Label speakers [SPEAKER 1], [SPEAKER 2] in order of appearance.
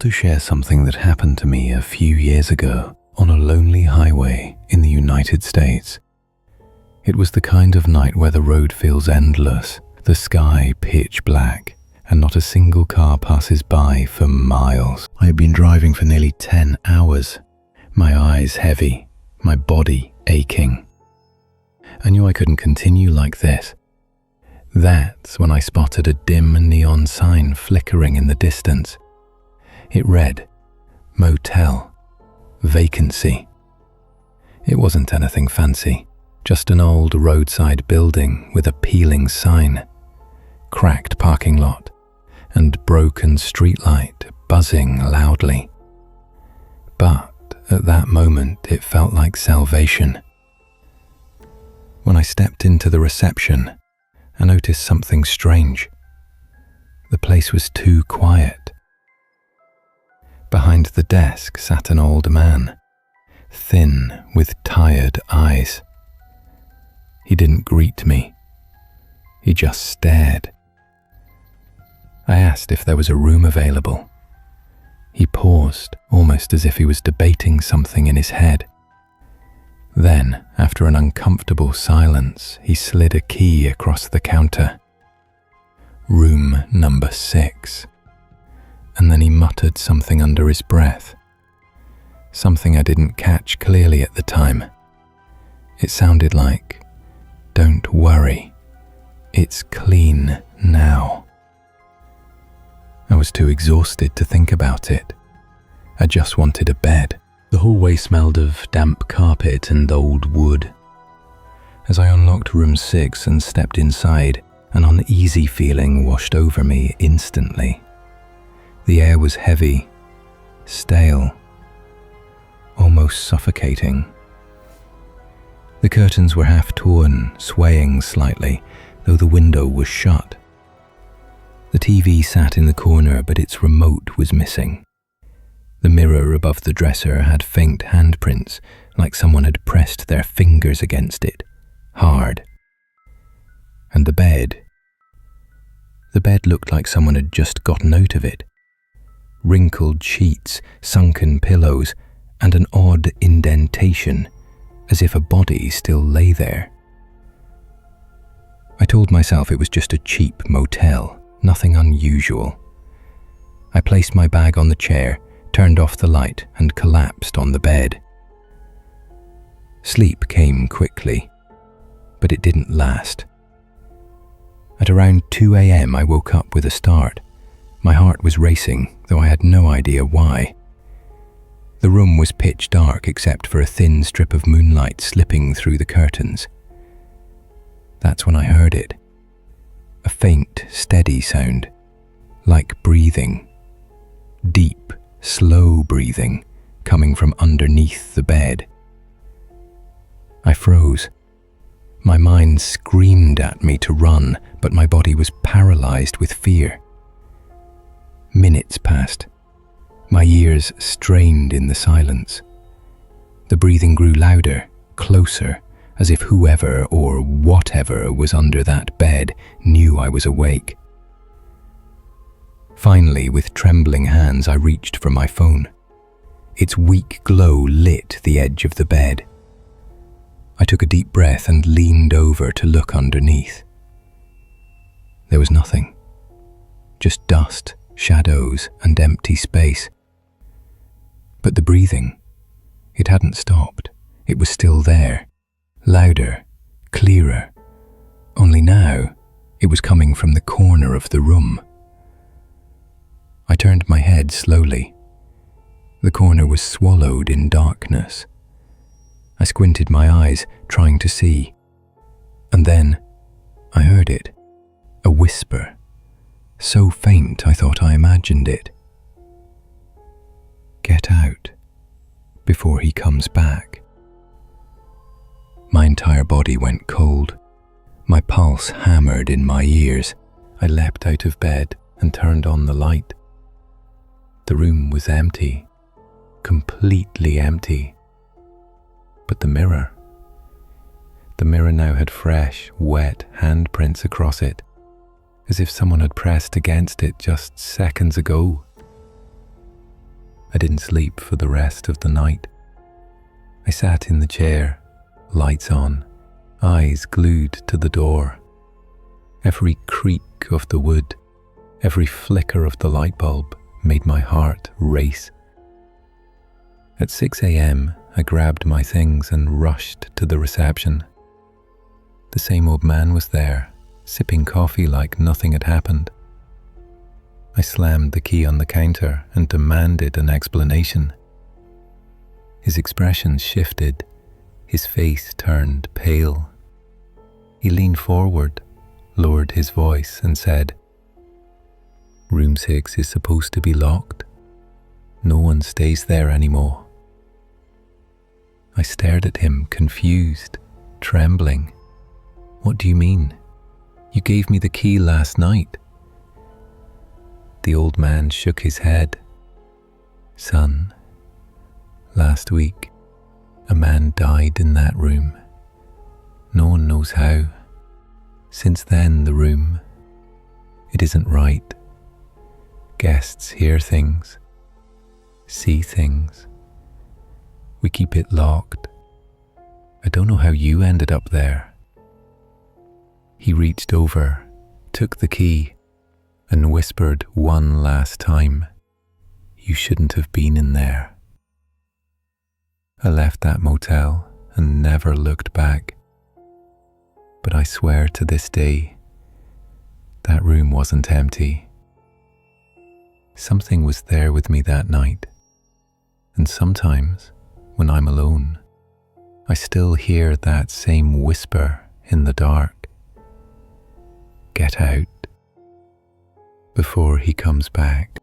[SPEAKER 1] to share something that happened to me a few years ago on a lonely highway in the United States. It was the kind of night where the road feels endless, the sky pitch black, and not a single car passes by for miles. I had been driving for nearly 10 hours, my eyes heavy, my body aching. I knew I couldn't continue like this. That's when I spotted a dim neon sign flickering in the distance. It read, Motel, vacancy. It wasn't anything fancy, just an old roadside building with a peeling sign, cracked parking lot, and broken streetlight buzzing loudly. But at that moment, it felt like salvation. When I stepped into the reception, I noticed something strange. The place was too quiet. Behind the desk sat an old man, thin with tired eyes. He didn't greet me. He just stared. I asked if there was a room available. He paused, almost as if he was debating something in his head. Then, after an uncomfortable silence, he slid a key across the counter. Room number 6. And then he muttered something under his breath. Something I didn't catch clearly at the time. It sounded like, "Don't worry, it's clean now." I was too exhausted to think about it. I just wanted a bed. The hallway smelled of damp carpet and old wood. As I unlocked room 6 and stepped inside, an uneasy feeling washed over me instantly. The air was heavy, stale, almost suffocating. The curtains were half torn, swaying slightly, though the window was shut. The TV sat in the corner, but its remote was missing. The mirror above the dresser had faint handprints, like someone had pressed their fingers against it, hard. And the bed looked like someone had just gotten out of it. Wrinkled sheets, sunken pillows, and an odd indentation, as if a body still lay there. I told myself it was just a cheap motel, nothing unusual. I placed my bag on the chair, turned off the light, and collapsed on the bed. Sleep came quickly, but it didn't last. At around 2 a.m. I woke up with a start. My heart was racing, though I had no idea why. The room was pitch dark except for a thin strip of moonlight slipping through the curtains. That's when I heard it. A faint, steady sound, like breathing. Deep, slow breathing, coming from underneath the bed. I froze. My mind screamed at me to run, but my body was paralyzed with fear. Minutes passed. My ears strained in the silence. The breathing grew louder, closer, as if whoever or whatever was under that bed knew I was awake. Finally, with trembling hands, I reached for my phone. Its weak glow lit the edge of the bed. I took a deep breath and leaned over to look underneath. There was nothing. Just dust, shadows, and empty space. But the breathing, it hadn't stopped. It was still there, louder, clearer. Only now, it was coming from the corner of the room. I turned my head slowly. The corner was swallowed in darkness. I squinted my eyes, trying to see. And then, I heard it. A whisper. So faint I thought I imagined it. "Get out, before he comes back." My entire body went cold. My pulse hammered in my ears. I leapt out of bed and turned on the light. The room was empty, completely empty. But the mirror now had fresh, wet handprints across it, as if someone had pressed against it just seconds ago. I didn't sleep for the rest of the night. I sat in the chair, lights on, eyes glued to the door. Every creak of the wood, every flicker of the light bulb made my heart race. At 6 a.m., I grabbed my things and rushed to the reception. The same old man was there, sipping coffee like nothing had happened. I slammed the key on the counter and demanded an explanation. His expression shifted, his face turned pale. He leaned forward, lowered his voice and said, "Room 6 is supposed to be locked. No one stays there anymore." I stared at him, confused, trembling. "What do you mean? You gave me the key last night." The old man shook his head. "Son, last week, a man died in that room. No one knows how. Since then, the room, it isn't right. Guests hear things, see things. We keep it locked. I don't know how you ended up there." He reached over, took the key, and whispered one last time, "You shouldn't have been in there." I left that motel and never looked back. But I swear to this day, that room wasn't empty. Something was there with me that night, and sometimes, when I'm alone, I still hear that same whisper in the dark. "Get out before he comes back."